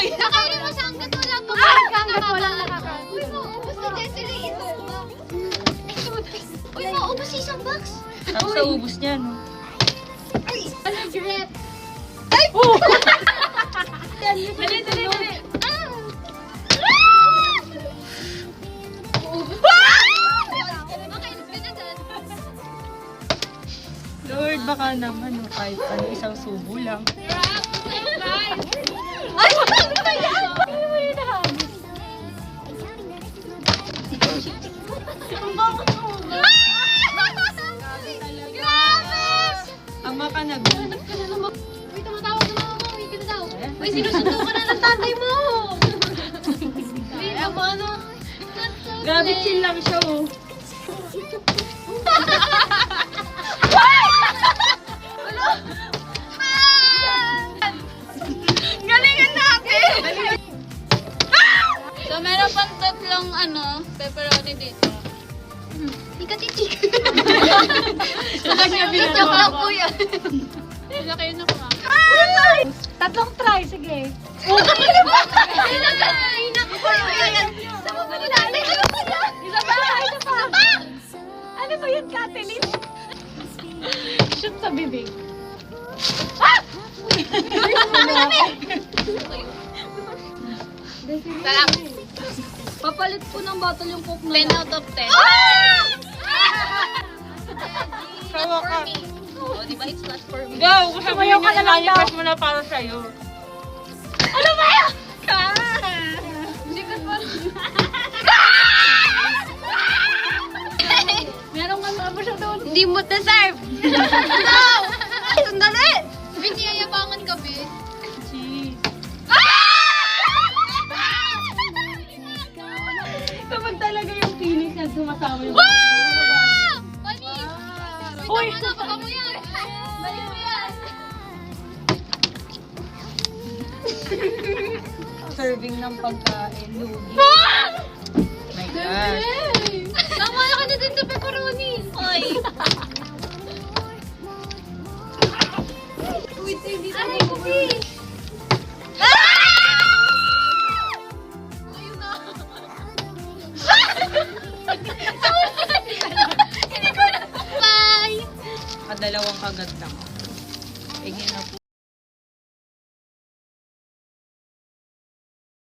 Uy! Nakainin mo siya hanggat walang Hanggat walang nakakain. Uy, maubos na Desiree ito. Uy, maubos isang box. Tapos sa ubus niya, no? Regret. Oh! Dali. Makainis ka na dyan. Lord, baka naman, no, kahit ano, isang subo lang. Ay! Ano ba yan? Ano mo yun nahabis? Grabe! Ama ka na, Uy, tumatawag na mama mo. Uy, ka na daw. Uy, sinusundo ka na ng tatay mo. Uy, ano? Grabe, chill lang siya, oh. Galingan natin! So, meron pang tatlong pepperoni dito. Ika-titik. Sa kanya Joke lang po binagawa. yan. Wala kayo na pa. Tatlong try, sige. Isa pa. Ano ba yun, Kathleen? Shoot sa bibig. Sarap. Papalit po ng bottle yung coke 10 out of 10. Sawa ka. Oh, di ba it's not for me? Go! Kung sabi Sumayaw ka niya, na lang daw. manifest mo na para sa'yo. Ano ba yan? Sikat pa. Meron nga mga siya doon. Hindi mo deserve. No! Sandali! Bing, niyayabangan ka, Bing. Cheese. Kapag talaga yung feelings na sumasama yung... Wow! Panis! Uy! Uy, tama na, baka mo yan. Balik mo yan. Serving ng pagkain, lugi. Ah! My gosh. Tama na ka na din sa pepperoni. Oy. Wait, hindi Ay, hindi. Ayun na. Hindi ko na. Bye. Kadalawang kagat lang.